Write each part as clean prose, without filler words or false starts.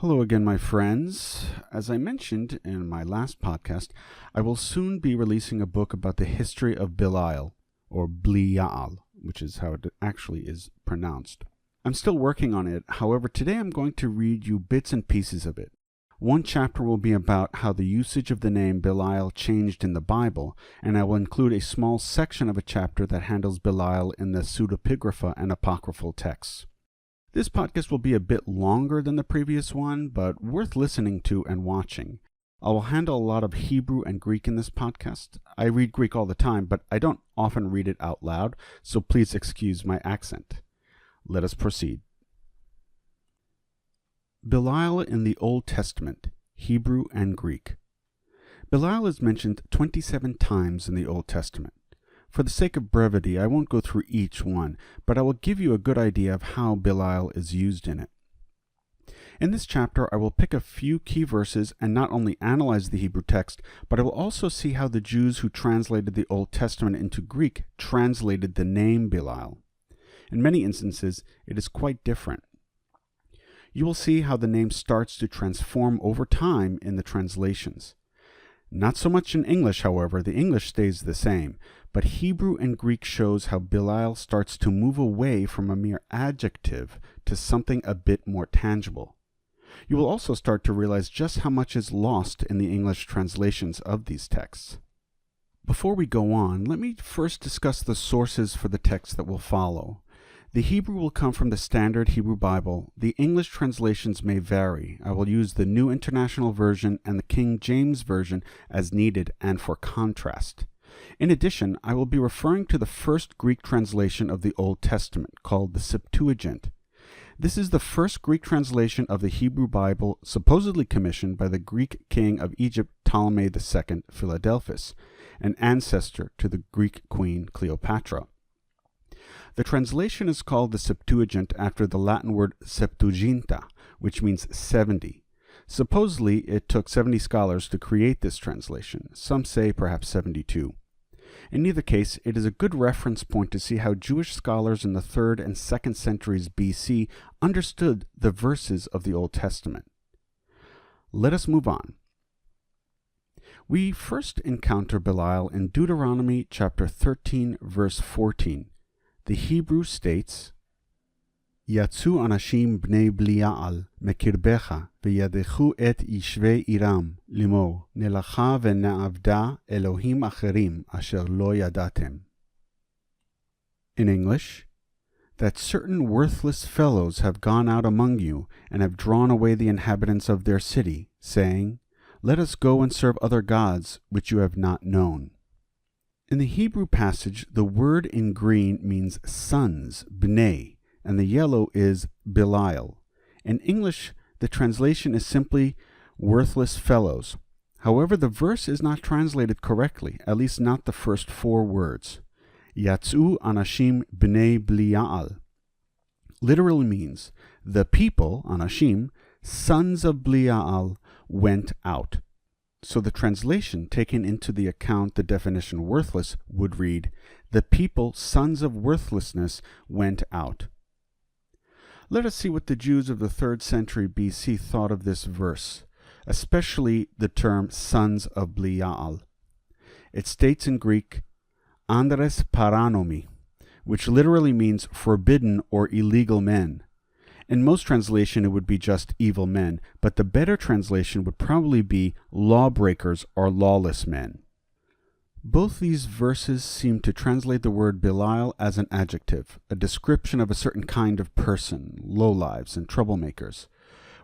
Hello again, my friends. As I mentioned in my last podcast, I will soon be releasing a book about the history of Belial, or Belial, which is how it actually is pronounced. I'm still working on it, however, today I'm going to read you bits and pieces of it. One chapter will be about how the usage of the name Belial changed in the Bible, and I will include a small section of a chapter that handles Belial in the Pseudepigrapha and Apocryphal texts. This podcast will be a bit longer than the previous one, but worth listening to and watching. I will handle a lot of Hebrew and Greek in this podcast. I read Greek all the time, but I don't often read it out loud, so please excuse my accent. Let us proceed. Belial in the Old Testament, Hebrew and Greek. Belial is mentioned 27 times in the Old Testament. For the sake of brevity, I won't go through each one, but I will give you a good idea of how Belial is used in it. In this chapter, I will pick a few key verses and not only analyze the Hebrew text, but I will also see how the Jews who translated the Old Testament into Greek translated the name Belial. In many instances, it is quite different. You will see how the name starts to transform over time in the translations. Not so much in English, however, the English stays the same, but Hebrew and Greek shows how Belial starts to move away from a mere adjective to something a bit more tangible. You will also start to realize just how much is lost in the English translations of these texts. Before we go on, let me first discuss the sources for the text that will follow. The Hebrew will come from the Standard Hebrew Bible. The English translations may vary. I will use the New International Version and the King James Version as needed and for contrast. In addition, I will be referring to the first Greek translation of the Old Testament, called the Septuagint. This is the first Greek translation of the Hebrew Bible supposedly commissioned by the Greek king of Egypt Ptolemy II Philadelphus, an ancestor to the Greek queen Cleopatra. The translation is called the Septuagint after the Latin word Septuaginta, which means 70. Supposedly, it took 70 scholars to create this translation. Some say perhaps 72. In either case, it is a good reference point to see how Jewish scholars in the 3rd and 2nd centuries BC understood the verses of the Old Testament. Let us move on. We first encounter Belial in Deuteronomy chapter 13, verse 14. The Hebrew states, Yatsu anashim bnei Belial mekirbecha v'yadechu et yishvei iram limor nelacha v'na'avda Elohim acherim asher lo yadatem. In English, that certain worthless fellows have gone out among you and have drawn away the inhabitants of their city, saying, Let us go and serve other gods which you have not known. In the Hebrew passage, the word in green means sons, bnei, and the yellow is Belial. In English, the translation is simply worthless fellows. However, the verse is not translated correctly, at least not the first 4 words. Yatsu anashim bnei Belial literally means the people, anashim, sons of Belial, went out. So the translation, taken into the account the definition worthless, would read, the people, sons of worthlessness, went out. Let us see what the Jews of the 3rd century BC thought of this verse, especially the term sons of Belial. It states in Greek, andres paranomi, which literally means forbidden or illegal men. In most translation, it would be just evil men, but the better translation would probably be lawbreakers or lawless men. Both these verses seem to translate the word Belial as an adjective, a description of a certain kind of person, lowlives and troublemakers.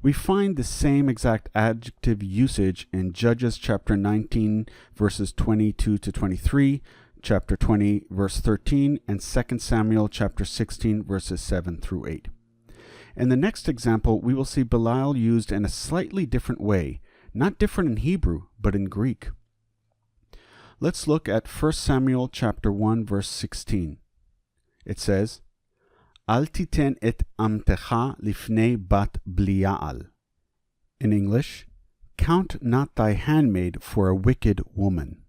We find the same exact adjective usage in Judges chapter 19, verses 22 to 23, chapter 20, verse 13, and 2 Samuel chapter 16, verses 7 through 8. In the next example, we will see Belial used in a slightly different way, not different in Hebrew, but in Greek. Let's look at 1 Samuel chapter 1, verse 16. It says, Al titen et amtecha lifnei bat Belial. In English, count not thy handmaid for a wicked woman.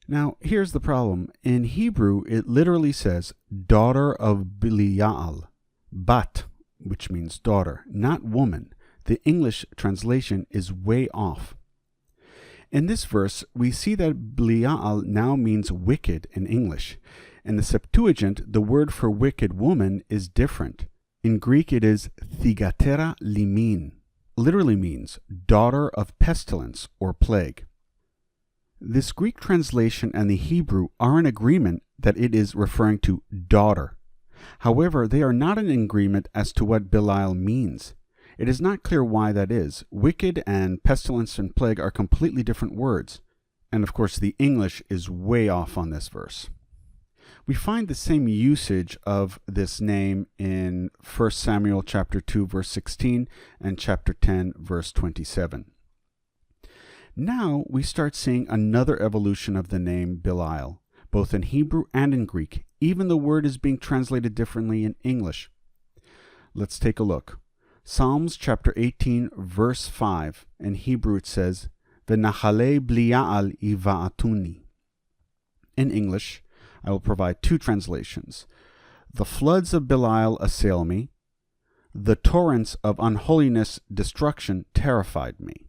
Now, here's the problem. In Hebrew, it literally says, daughter of Belial. Bat, which means daughter, not woman. The English translation is way off. In this verse, we see that Belial now means wicked in English. In the Septuagint, the word for wicked woman is different. In Greek, it is thigatera limin, literally means daughter of pestilence or plague. This Greek translation and the Hebrew are in agreement that it is referring to daughter. However, they are not in agreement as to what Belial means. It is not clear why that is. Wicked and pestilence and plague are completely different words. And of course, the English is way off on this verse. We find the same usage of this name in 1 Samuel chapter 2, verse 16 and chapter 10, verse 27. Now we start seeing another evolution of the name Belial, both in Hebrew and in Greek. Even the word is being translated differently in English. Let's take a look. Psalms chapter 18, verse 5. In Hebrew it says, V'nachale Belial iva'atuni. In English, I will provide two translations. The floods of Belial assail me. The torrents of unholiness destruction terrified me.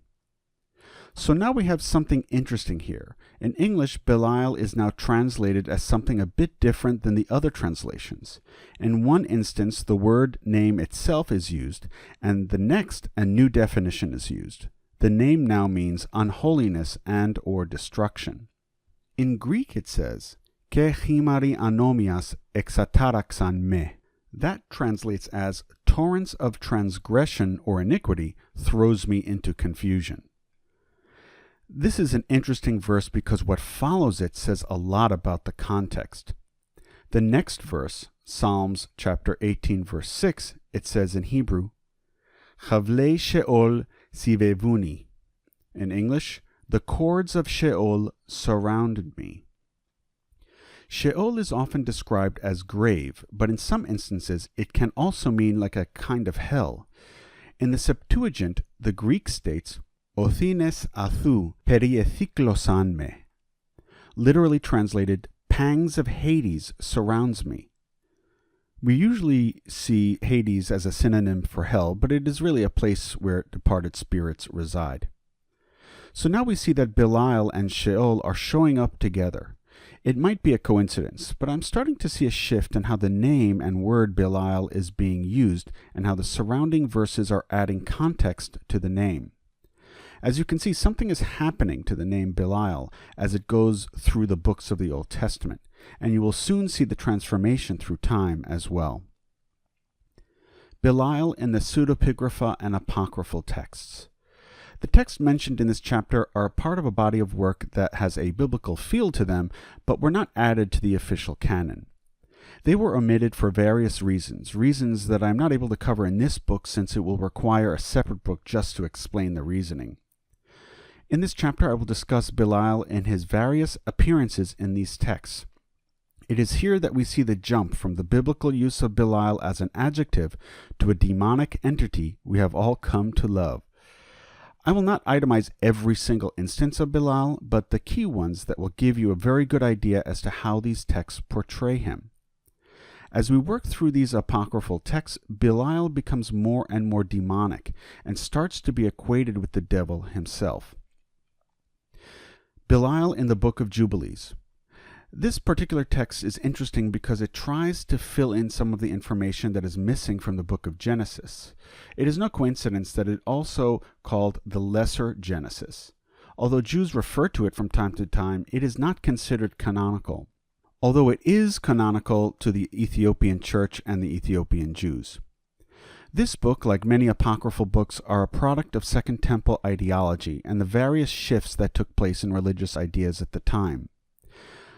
So now we have something interesting here. In English, Belial is now translated as something a bit different than the other translations. In one instance, the word name itself is used, and the next, a new definition is used. The name now means unholiness and or destruction. In Greek it says, Ke chimari anomias exataraxan me. That translates as torrents of transgression or iniquity throws me into confusion. This is an interesting verse because what follows it says a lot about the context. The next verse, Psalms chapter 18, verse 6, it says in Hebrew, Chavlei Sheol sivevuni. In English, the cords of Sheol surrounded me. Sheol is often described as grave, but in some instances it can also mean like a kind of hell. In the Septuagint, the Greek states, Othines athu periethiklosan me. Literally translated, pangs of Hades surrounds me. We usually see Hades as a synonym for hell, but it is really a place where departed spirits reside. So now we see that Belial and Sheol are showing up together. It might be a coincidence, but I'm starting to see a shift in how the name and word Belial is being used and how the surrounding verses are adding context to the name. As you can see, something is happening to the name Belial as it goes through the books of the Old Testament, and you will soon see the transformation through time as well. Belial in the Pseudepigrapha and Apocryphal texts. The texts mentioned in this chapter are part of a body of work that has a biblical feel to them, but were not added to the official canon. They were omitted for various reasons that I'm not able to cover in this book since it will require a separate book just to explain the reasoning. In this chapter, I will discuss Belial and his various appearances in these texts. It is here that we see the jump from the biblical use of Belial as an adjective to a demonic entity we have all come to love. I will not itemize every single instance of Belial, but the key ones that will give you a very good idea as to how these texts portray him. As we work through these apocryphal texts, Belial becomes more and more demonic and starts to be equated with the devil himself. Belial in the Book of Jubilees. This particular text is interesting because it tries to fill in some of the information that is missing from the book of Genesis. It is no coincidence that it also called the Lesser Genesis. Although Jews refer to it from time to time, it is not considered canonical, although it is canonical to the Ethiopian Church and the Ethiopian Jews. This book, like many apocryphal books, are a product of Second Temple ideology and the various shifts that took place in religious ideas at the time.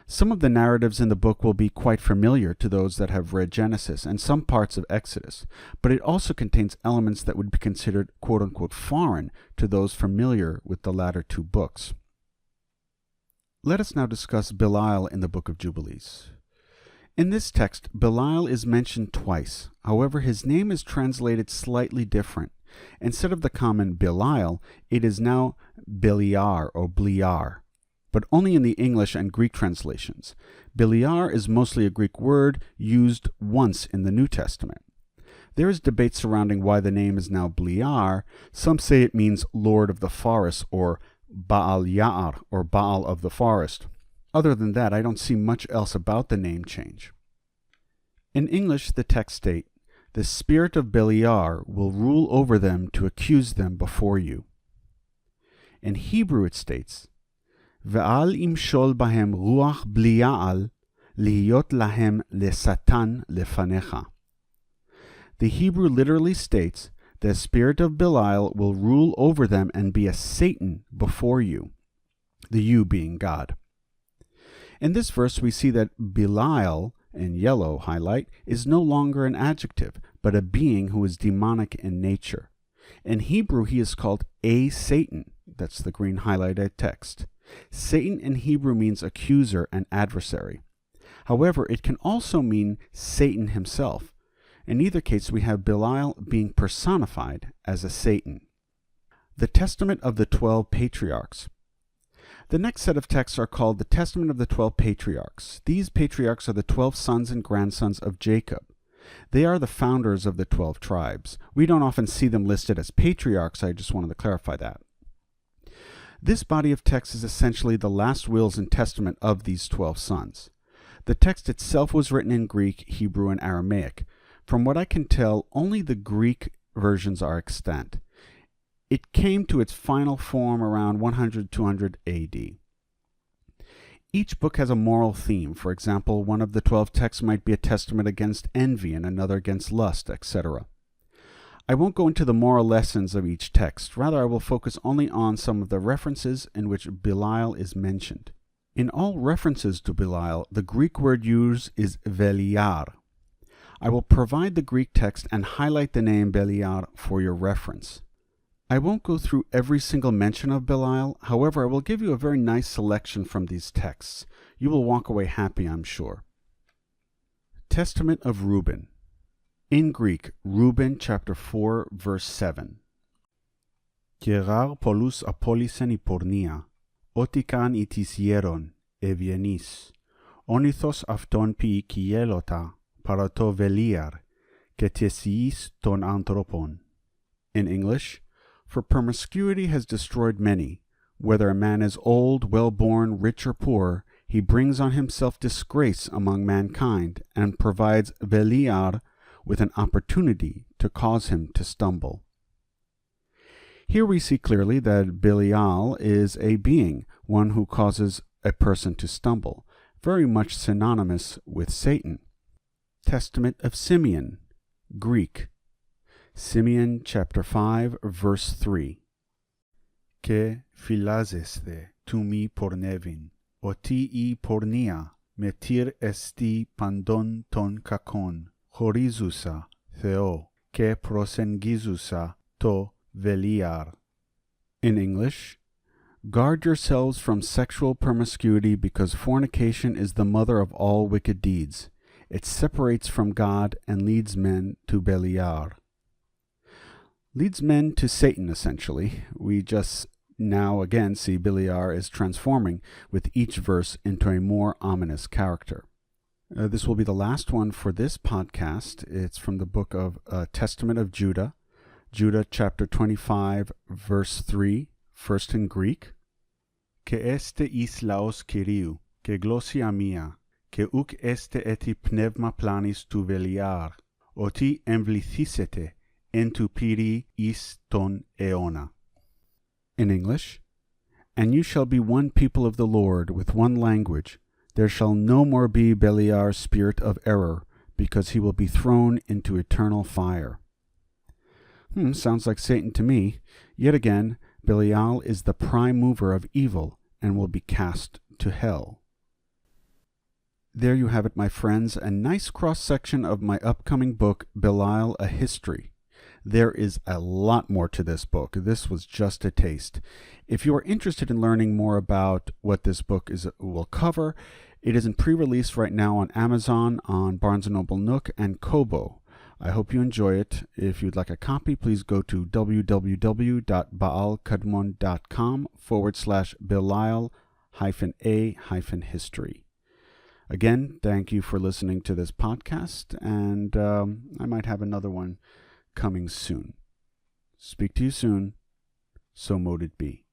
Some of the narratives in the book will be quite familiar to those that have read Genesis and some parts of Exodus, but it also contains elements that would be considered quote-unquote foreign to those familiar with the latter two books. Let us now discuss Belial in the Book of Jubilees. In this text, Belial is mentioned twice. However, his name is translated slightly different. Instead of the common Belial, it is now Beliar or Bliar, but only in the English and Greek translations. Beliar is mostly a Greek word used once in the New Testament. There is debate surrounding why the name is now Belial. Some say it means Lord of the Forest, or Baal Ya'ar, or Baal of the Forest. Other than that, I don't see much else about the name change. In English, the text state, "The spirit of Belial will rule over them to accuse them before you." In Hebrew it states, "Ve'al imshol bahem ruach Belial, lihiyot lahem lesatan lefanecha." The Hebrew literally states, "The spirit of Belial will rule over them and be a Satan before you," the you being God. In this verse we see that Belial, in yellow highlight, is no longer an adjective, but a being who is demonic in nature. In Hebrew he is called a Satan. That's the green highlighted text. Satan in Hebrew means accuser and adversary. However, it can also mean Satan himself. In either case, we have Belial being personified as a Satan. The Testament of the 12 Patriarchs. The next set of texts are called the Testament of the 12 Patriarchs. These patriarchs are the 12 sons and grandsons of Jacob. They are the founders of the 12 tribes. We don't often see them listed as patriarchs. I just wanted to clarify that. This body of text is essentially the last wills and testament of these 12 sons. The text itself was written in Greek, Hebrew, and Aramaic. From what I can tell, only the Greek versions are extant. It came to its final form around 100-200 AD. Each book has a moral theme. For example, one of the 12 texts might be a testament against envy and another against lust, etc. I won't go into the moral lessons of each text. Rather, I will focus only on some of the references in which Belial is mentioned. In all references to Belial, the Greek word used is Beliar. I will provide the Greek text and highlight the name Belial for your reference. I won't go through every single mention of Belial. However, I will give you a very nice selection from these texts. You will walk away happy, I'm sure. Testament of Reuben. In Greek, Reuben chapter 4, verse 7. Kierar polus apolisen ipornia, otikan itis hieron, evienis, onithos afton pi kielota, parato veliar, ketesiis ton anthropon. In English, for promiscuity has destroyed many. Whether a man is old, well-born, rich or poor, he brings on himself disgrace among mankind and provides Belial with an opportunity to cause him to stumble. Here we see clearly that Belial is a being, one who causes a person to stumble, very much synonymous with Satan. Testament of Simeon, Greek. Simeon chapter 5, verse 3. Ke philazeste tu mi pornevin, oti I pornia, metir esti pandon ton kakon, horizusa, theo, ke prosengizusa, to veliar. In English, guard yourselves from sexual promiscuity because fornication is the mother of all wicked deeds. It separates from God and leads men to Belial. Leads men to Satan, essentially. We just now again see Belial is transforming with each verse into a more ominous character. This will be the last one for this podcast. It's from the book of Testament of Judah, Judah chapter 25, verse 3, first in Greek. Ke este is laos Kyriou, ke glossia mia, ke uk este eti pneuma planis tu Belial, oti emvlithisete, entu piri is ton eona. In English, and you shall be one people of the Lord with one language. There shall no more be Belial's spirit of error, because he will be thrown into eternal fire. Sounds like Satan to me. Yet again, Belial is the prime mover of evil and will be cast to hell. There you have it, my friends, a nice cross-section of my upcoming book, Belial, A History. There is a lot more to this book. This was just a taste. If you are interested in learning more about what this book will cover, it is in pre-release right now on Amazon, on Barnes & Noble Nook, and Kobo. I hope you enjoy it. If you'd like a copy, please go to www.baalkadmon.com/Belial-A-history. Again, thank you for listening to this podcast, and I might have another one coming soon. Speak to you soon. So mote it be.